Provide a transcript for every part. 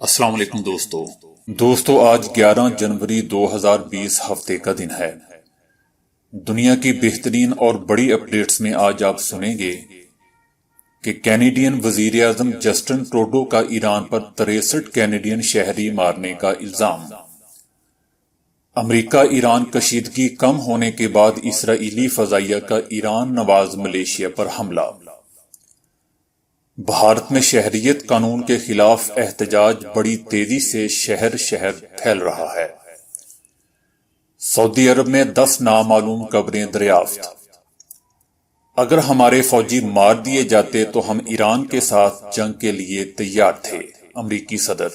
السلام علیکم دوستو آج 11 جنوری 2020 ہفتے کا دن ہے۔ دنیا کی بہترین اور بڑی اپڈیٹس میں آج آپ سنیں گے کہ کینیڈین وزیر اعظم جسٹن ٹروڈو کا ایران پر 63 کینیڈین شہری مارنے کا الزام۔ امریکہ ایران کشیدگی کم ہونے کے بعد اسرائیلی فضائیہ کا ایران نواز ملیشیا پر حملہ۔ بھارت میں شہریت قانون کے خلاف احتجاج بڑی تیزی سے شہر شہر پھیل رہا ہے۔ سعودی عرب میں 10 نامعلوم قبریں دریافت۔ اگر ہمارے فوجی مار دیے جاتے تو ہم ایران کے ساتھ جنگ کے لیے تیار تھے، امریکی صدر۔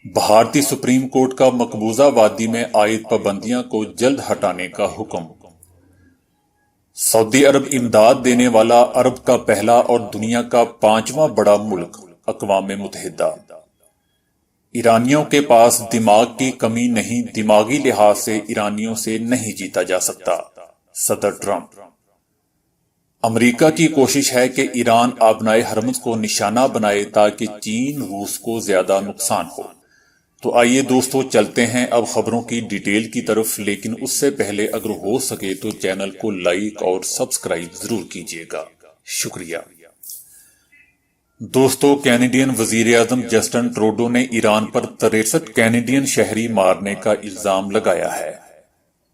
بھارتی سپریم کورٹ کا مقبوضہ وادی میں عائد پابندیاں کو جلد ہٹانے کا حکم۔ سعودی عرب امداد دینے والا عرب کا پہلا اور دنیا کا 5واں بڑا ملک، اقوام متحدہ۔ ایرانیوں کے پاس دماغ کی کمی نہیں، دماغی لحاظ سے ایرانیوں سے نہیں جیتا جا سکتا، صدر ٹرمپ۔ امریکہ کی کوشش ہے کہ ایران آبنائے حرمز کو نشانہ بنائے تاکہ چین روس کو زیادہ نقصان ہو۔ تو آئیے دوستو چلتے ہیں اب خبروں کی ڈیٹیل کی طرف، لیکن اس سے پہلے اگر ہو سکے تو چینل کو لائک اور سبسکرائب ضرور کیجیے گا، شکریہ۔ دوستو کینیڈین وزیر اعظم جسٹن ٹروڈو نے ایران پر 63 کینیڈین شہری مارنے کا الزام لگایا ہے۔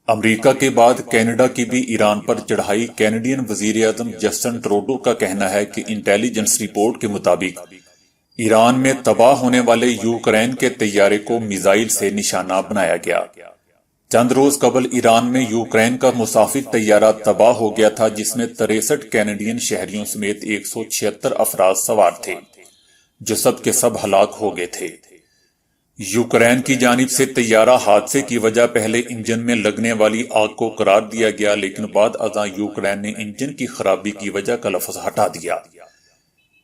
امریکہ کے بعد کینیڈا کی بھی ایران پر چڑھائی۔ کینیڈین وزیر اعظم جسٹن ٹروڈو کا کہنا ہے کہ انٹیلیجنس رپورٹ کے مطابق ایران میں تباہ ہونے والے یوکرین کے طیارے کو میزائل سے نشانہ بنایا گیا۔ چند روز قبل ایران میں یوکرین کا مسافر طیارہ تباہ ہو گیا تھا، جس میں 63 کینیڈین شہریوں سمیت 176 افراد سوار تھے، جو سب کے سب ہلاک ہو گئے تھے۔ یوکرین کی جانب سے طیارہ حادثے کی وجہ پہلے انجن میں لگنے والی آگ کو قرار دیا گیا، لیکن بعد ازاں یوکرین نے انجن کی خرابی کی وجہ کا لفظ ہٹا دیا،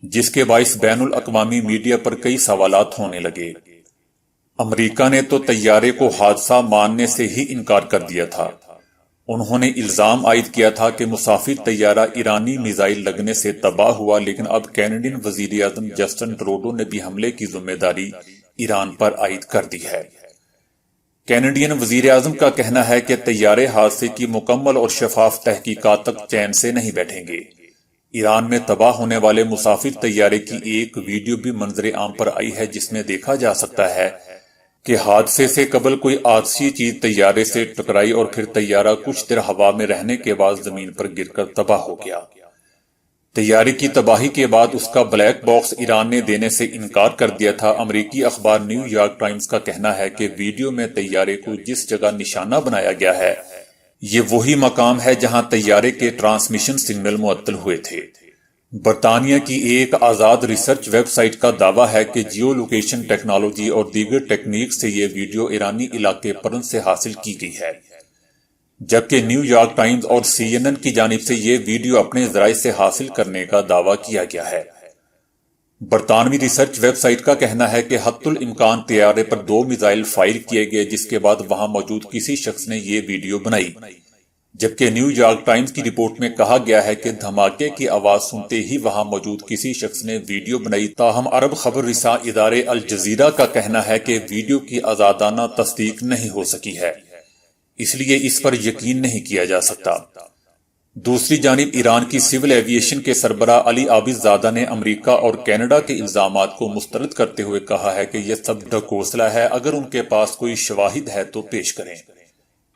جس کے باعث بین الاقوامی میڈیا پر کئی سوالات ہونے لگے۔ امریکہ نے تو طیارے کو حادثہ ماننے سے ہی انکار کر دیا تھا۔ انہوں نے الزام عائد کیا تھا کہ مسافر طیارہ ایرانی میزائل لگنے سے تباہ ہوا، لیکن اب کینیڈین وزیر اعظم جسٹن ٹروڈو نے بھی حملے کی ذمہ داری ایران پر عائد کر دی ہے۔ کینیڈین وزیر اعظم کا کہنا ہے کہ طیارے حادثے کی مکمل اور شفاف تحقیقات تک چین سے نہیں بیٹھیں گے۔ ایران میں تباہ ہونے والے مسافر طیارے کی ایک ویڈیو بھی منظر عام پر آئی ہے، جس میں دیکھا جا سکتا ہے کہ حادثے سے قبل کوئی آتشی چیز طیارے سے ٹکرائی اور پھر طیارہ کچھ دیر ہوا میں رہنے کے بعد زمین پر گر کر تباہ ہو گیا۔ طیارے کی تباہی کے بعد اس کا بلیک باکس ایران نے دینے سے انکار کر دیا تھا۔ امریکی اخبار نیو یارک ٹائمز کا کہنا ہے کہ ویڈیو میں طیارے کو جس جگہ نشانہ بنایا گیا ہے، یہ وہی مقام ہے جہاں طیارے کے ٹرانسمیشن سگنل معطل ہوئے تھے۔ برطانیہ کی ایک آزاد ریسرچ ویب سائٹ کا دعویٰ ہے کہ جیو لوکیشن ٹیکنالوجی اور دیگر ٹیکنیک سے یہ ویڈیو ایرانی علاقے پرن سے حاصل کی گئی ہے، جبکہ نیو یارک ٹائمز اور CNN کی جانب سے یہ ویڈیو اپنے ذرائع سے حاصل کرنے کا دعویٰ کیا گیا ہے۔ برطانوی ریسرچ ویب سائٹ کا کہنا ہے کہ حتی الامکان طیارے پر 2 میزائل فائر کیے گئے، جس کے بعد وہاں موجود کسی شخص نے یہ ویڈیو بنائی، جبکہ نیو یارک ٹائمز کی رپورٹ میں کہا گیا ہے کہ دھماکے کی آواز سنتے ہی وہاں موجود کسی شخص نے ویڈیو بنائی۔ تاہم عرب خبر رساں ادارے الجزیرہ کا کہنا ہے کہ ویڈیو کی آزادانہ تصدیق نہیں ہو سکی ہے، اس لیے اس پر یقین نہیں کیا جا سکتا۔ دوسری جانب ایران کی سول ایویشن کے سربراہ علی عابد زادہ نے امریکہ اور کینیڈا کے الزامات کو مسترد کرتے ہوئے کہا ہے کہ یہ سب ڈھکوسلا ہے، اگر ان کے پاس کوئی شواہد ہے تو پیش کریں۔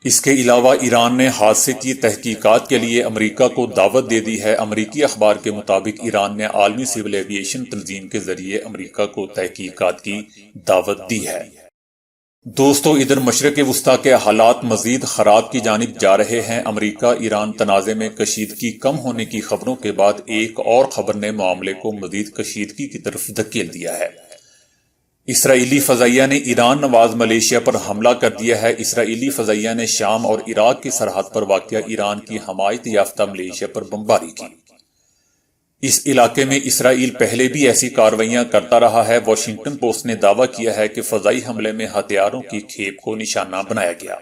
اس کے علاوہ ایران نے حادثے کی تحقیقات کے لیے امریکہ کو دعوت دے دی ہے۔ امریکی اخبار کے مطابق ایران نے عالمی سول ایویشن تنظیم کے ذریعے امریکہ کو تحقیقات کی دعوت دی ہے۔ دوستو ادھر مشرق وسطیٰ کے حالات مزید خراب کی جانب جا رہے ہیں۔ امریکہ ایران تنازع میں کشیدگی کم ہونے کی خبروں کے بعد ایک اور خبر نے معاملے کو مزید کشیدگی کی طرف دھکیل دیا ہے۔ اسرائیلی فضائیہ نے ایران نواز ملیشیا پر حملہ کر دیا ہے۔ اسرائیلی فضائیہ نے شام اور عراق کی سرحد پر واقع ایران کی حمایت یافتہ ملیشیا پر بمباری کی۔ اس علاقے میں اسرائیل پہلے بھی ایسی کارروائیاں کرتا رہا ہے۔ واشنگٹن پوسٹ نے دعویٰ کیا ہے کہ فضائی حملے میں ہتھیاروں کی کھیپ کو نشانہ بنایا گیا۔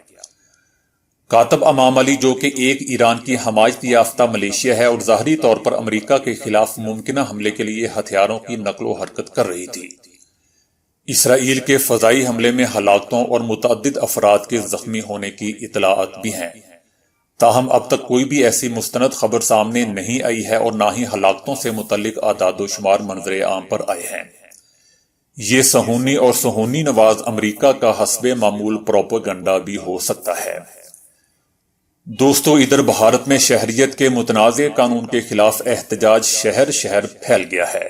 کاتب امام علی، جو کہ ایک ایران کی حمایت یافتہ ملیشیا ہے اور ظاہری طور پر امریکہ کے خلاف ممکنہ حملے کے لیے ہتھیاروں کی نقل و حرکت کر رہی تھی، اسرائیل کے فضائی حملے میں ہلاکتوں اور متعدد افراد کے زخمی ہونے کی اطلاعات بھی ہیں، تاہم اب تک کوئی بھی ایسی مستند خبر سامنے نہیں آئی ہے اور نہ ہی ہلاکتوں سے متعلق اعداد و شمار منظر عام پر آئے ہیں۔ یہ صہیونی اور صہیونی نواز امریکہ کا حسب معمول پروپیگنڈا بھی ہو سکتا ہے۔ دوستو، ادھر بھارت میں شہریت کے متنازع قانون کے خلاف احتجاج شہر شہر پھیل گیا ہے۔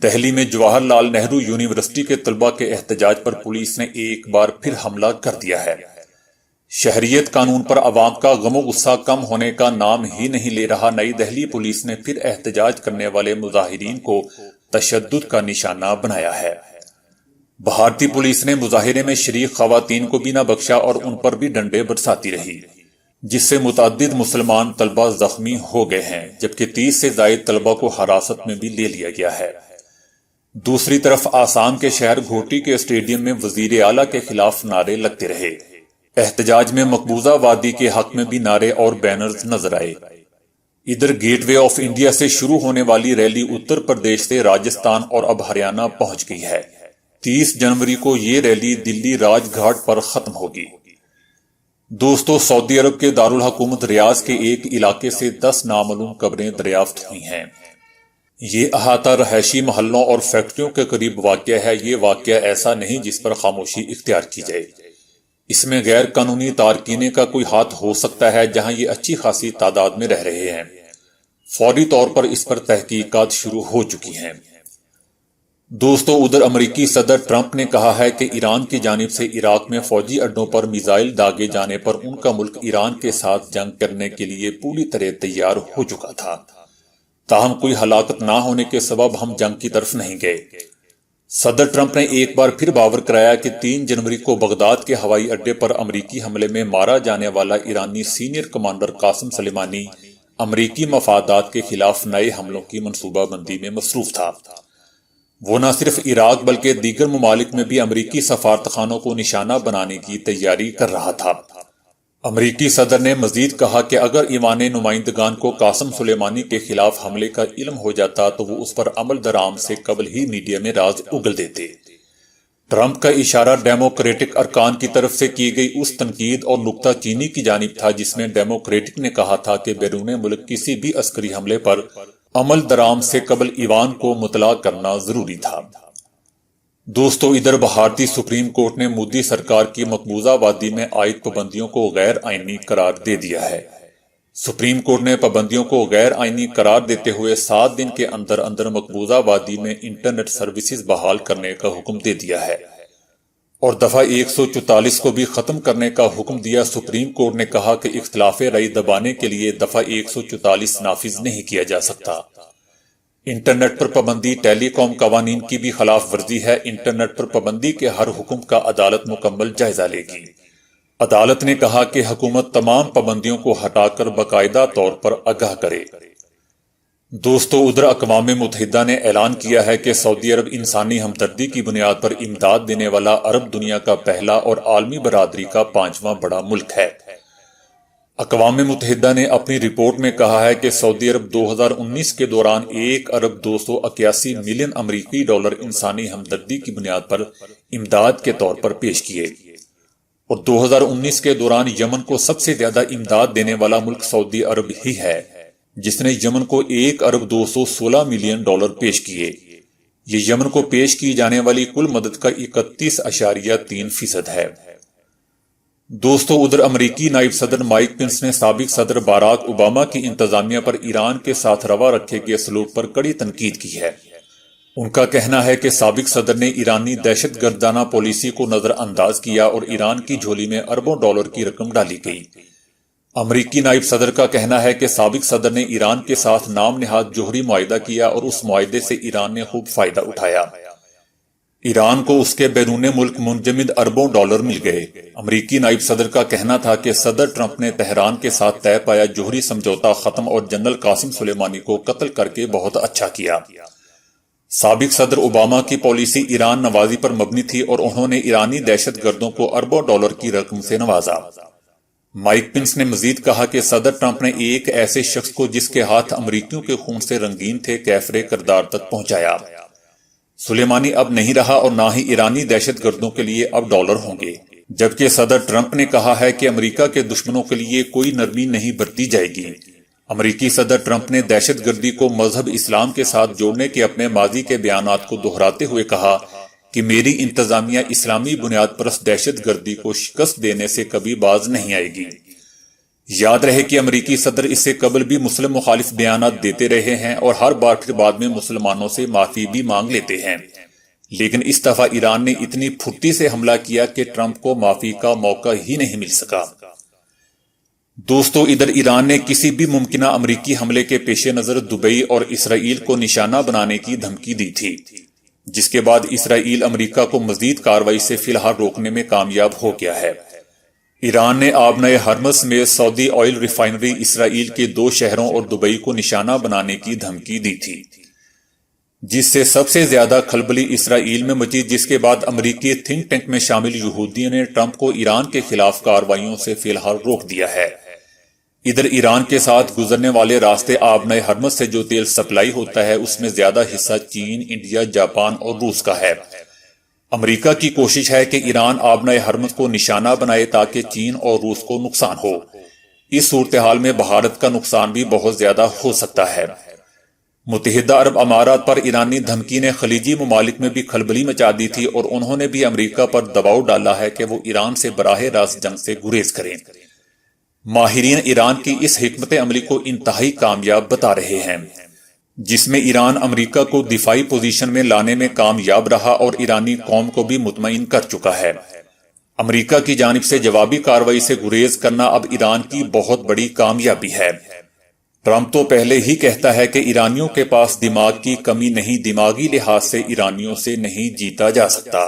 دہلی میں جواہر لال نہرو یونیورسٹی کے طلباء کے احتجاج پر پولیس نے ایک بار پھر حملہ کر دیا ہے۔ شہریت قانون پر عوام کا غم و غصہ کم ہونے کا نام ہی نہیں لے رہا۔ نئی دہلی پولیس نے پھر احتجاج کرنے والے مظاہرین کو تشدد کا نشانہ بنایا ہے۔ بھارتی پولیس نے مظاہرے میں شریک خواتین کو بھی نہ بخشا اور ان پر بھی ڈنڈے برساتی رہی، جس سے متعدد مسلمان طلباء زخمی ہو گئے ہیں، جبکہ 30 سے زائد طلباء کو حراست میں بھی لے لیا گیا ہے۔ دوسری طرف آسام کے شہر گھوٹی کے اسٹیڈیم میں وزیر اعلیٰ کے خلاف نعرے لگتے رہے۔ احتجاج میں مقبوضہ وادی کے حق میں بھی نعرے اور بینرز نظر آئے۔ ادھر گیٹ وے آف انڈیا سے شروع ہونے والی ریلی اتر پردیش سے راجستھان اور اب ہریانہ پہنچ گئی ہے۔ 30 جنوری کو یہ ریلی دلی راج گھاٹ پر ختم ہوگی۔ دوستو، سعودی عرب کے دارالحکومت ریاض کے ایک علاقے سے 10 نامعلوم قبریں دریافت ہوئی ہیں۔ یہ احاطہ رہائشی محلوں اور فیکٹریوں کے قریب واقع ہے۔ یہ واقعہ ایسا نہیں جس پر خاموشی اختیار کی جائے۔ اس میں غیر قانونی تارکین کا کوئی ہاتھ ہو سکتا ہے، جہاں یہ اچھی خاصی تعداد میں رہ رہے ہیں۔ فوری طور پر اس پر تحقیقات شروع ہو چکی ہیں۔ دوستو، ادھر امریکی صدر ٹرمپ نے کہا ہے کہ ایران کی جانب سے عراق میں فوجی اڈوں پر میزائل داغے جانے پر ان کا ملک ایران کے ساتھ جنگ کرنے کے لیے پوری طرح تیار ہو چکا تھا، تاہم کوئی ہلاکت نہ ہونے کے سبب ہم جنگ کی طرف نہیں گئے۔ صدر ٹرمپ نے ایک بار پھر باور کرایا کہ 3 جنوری کو بغداد کے ہوائی اڈے پر امریکی حملے میں مارا جانے والا ایرانی سینئر کمانڈر قاسم سلیمانی امریکی مفادات کے خلاف نئے حملوں کی منصوبہ بندی میں مصروف تھا۔ وہ نہ صرف عراق بلکہ دیگر ممالک میں بھی امریکی سفارتخانوں کو نشانہ بنانے کی تیاری کر رہا تھا۔ امریکی صدر نے مزید کہا کہ اگر ایوان نمائندگان کو قاسم سلیمانی کے خلاف حملے کا علم ہو جاتا تو وہ اس پر عمل درآمد سے قبل ہی میڈیا میں راز اگل دیتے۔ ٹرمپ کا اشارہ ڈیموکریٹک ارکان کی طرف سے کی گئی اس تنقید اور نکتہ چینی کی جانب تھا جس میں ڈیموکریٹک نے کہا تھا کہ بیرون ملک کسی بھی عسکری حملے پر عمل درآمد سے قبل ایوان کو مطلع کرنا ضروری تھا۔ دوستو، ادھر بھارتی سپریم کورٹ نے مودی سرکار کی مقبوضہ وادی میں عائد پابندیوں کو غیر آئینی قرار دے دیا ہے۔ سپریم کورٹ نے پابندیوں کو غیر آئینی قرار دیتے ہوئے 7 دن کے اندر اندر مقبوضہ وادی میں انٹرنیٹ سروسز بحال کرنے کا حکم دے دیا ہے اور دفعہ 144 کو بھی ختم کرنے کا حکم دیا۔ سپریم کورٹ نے کہا کہ اختلاف رائے دبانے کے لیے دفعہ 144 نافذ نہیں کیا جا سکتا۔ انٹرنیٹ پر پابندی ٹیلی کام قوانین کی بھی خلاف ورزی ہے۔ انٹرنیٹ پر پابندی کے ہر حکم کا عدالت مکمل جائزہ لے گی۔ عدالت نے کہا کہ حکومت تمام پابندیوں کو ہٹا کر باقاعدہ طور پر آگاہ کرے۔ دوستو، ادھر اقوام متحدہ نے اعلان کیا ہے کہ سعودی عرب انسانی ہمدردی کی بنیاد پر امداد دینے والا عرب دنیا کا پہلا اور عالمی برادری کا 5واں بڑا ملک ہے۔ اقوام متحدہ نے اپنی رپورٹ میں کہا ہے کہ سعودی عرب 2019 کے دوران 1 ارب 281 ملین امریکی ڈالر انسانی ہمدردی کی بنیاد پر امداد کے طور پر پیش کیے، اور 2019 کے دوران یمن کو سب سے زیادہ امداد دینے والا ملک سعودی عرب ہی ہے، جس نے یمن کو 1 ارب 216 ملین ڈالر پیش کیے۔ یہ یمن کو پیش کی جانے والی کل مدد کا 31.3% ہے۔ دوستو، ادھر امریکی نائب صدر مائک پنس نے سابق صدر باراک اوباما کی انتظامیہ پر ایران کے ساتھ روا رکھے گئے سلوک پر کڑی تنقید کی ہے۔ ان کا کہنا ہے کہ سابق صدر نے ایرانی دہشت گردانہ پالیسی کو نظر انداز کیا اور ایران کی جھولی میں اربوں ڈالر کی رقم ڈالی گئی۔ امریکی نائب صدر کا کہنا ہے کہ سابق صدر نے ایران کے ساتھ نام نہاد جوہری معاہدہ کیا اور اس معاہدے سے ایران نے خوب فائدہ اٹھایا۔ ایران کو اس کے بیرون ملک منجمد اربوں ڈالر مل گئے۔ امریکی نائب صدر کا کہنا تھا کہ صدر ٹرمپ نے تہران کے ساتھ طے پایا جوہری سمجھوتا ختم اور جنرل قاسم سلیمانی کو قتل کر کے بہت اچھا کیا۔ سابق صدر اوباما کی پالیسی ایران نوازی پر مبنی تھی اور انہوں نے ایرانی دہشت گردوں کو اربوں ڈالر کی رقم سے نوازا۔ مائک پنس نے مزید کہا کہ صدر ٹرمپ نے ایک ایسے شخص کو جس کے ہاتھ امریکیوں کے خون سے رنگین تھے کیفر کردار تک پہنچایا۔ سلیمانی اب نہیں رہا اور نہ ہی ایرانی دہشت گردوں کے لیے اب ڈالر ہوں گے، جبکہ صدر ٹرمپ نے کہا ہے کہ امریکہ کے دشمنوں کے لیے کوئی نرمی نہیں برتی جائے گی۔ امریکی صدر ٹرمپ نے دہشت گردی کو مذہب اسلام کے ساتھ جوڑنے کے اپنے ماضی کے بیانات کو دہراتے ہوئے کہا کہ میری انتظامیہ اسلامی بنیاد پرست دہشت گردی کو شکست دینے سے کبھی باز نہیں آئے گی۔ یاد رہے کہ امریکی صدر اس سے قبل بھی مسلم مخالف بیانات دیتے رہے ہیں اور ہر بار پھر بعد میں مسلمانوں سے معافی بھی مانگ لیتے ہیں، لیکن اس دفعہ ایران نے اتنی پھرتی سے حملہ کیا کہ ٹرمپ کو معافی کا موقع ہی نہیں مل سکا۔ دوستو، ادھر ایران نے کسی بھی ممکنہ امریکی حملے کے پیش نظر دبئی اور اسرائیل کو نشانہ بنانے کی دھمکی دی تھی، جس کے بعد اسرائیل امریکہ کو مزید کارروائی سے فی الحال روکنے میں کامیاب ہو گیا ہے۔ ایران نے آبنہ ہرمز میں سعودی آئل ریفائنری اسرائیل کے 2 شہروں اور دبئی کو نشانہ بنانے کی دھمکی دی تھی، جس سے سب سے زیادہ کھلبلی اسرائیل میں مچی، جس کے بعد امریکی تھنک ٹینک میں شامل یہودیوں نے ٹرمپ کو ایران کے خلاف کارروائیوں سے فی الحال روک دیا ہے۔ ادھر ایران کے ساتھ گزرنے والے راستے آبنہ ہرمز سے جو تیل سپلائی ہوتا ہے اس میں زیادہ حصہ چین، انڈیا، جاپان اور روس کا ہے۔ امریکہ کی کوشش ہے کہ ایران آبنہ ہرمز کو نشانہ بنائے تاکہ چین اور روس کو نقصان ہو۔ اس صورتحال میں بھارت کا نقصان بھی بہت زیادہ ہو سکتا ہے۔ متحدہ عرب امارات پر ایرانی دھمکی نے خلیجی ممالک میں بھی کھلبلی مچا دی تھی اور انہوں نے بھی امریکہ پر دباؤ ڈالا ہے کہ وہ ایران سے براہ راست جنگ سے گریز کریں۔ ماہرین ایران کی اس حکمت عملی کو انتہائی کامیاب بتا رہے ہیں، جس میں ایران امریکہ کو دفاعی پوزیشن میں لانے میں کامیاب رہا اور ایرانی قوم کو بھی مطمئن کر چکا ہے۔ امریکہ کی جانب سے جوابی کارروائی سے گریز کرنا اب ایران کی بہت بڑی کامیابی ہے۔ ٹرمپ تو پہلے ہی کہتا ہے کہ ایرانیوں کے پاس دماغ کی کمی نہیں، دماغی لحاظ سے ایرانیوں سے نہیں جیتا جا سکتا۔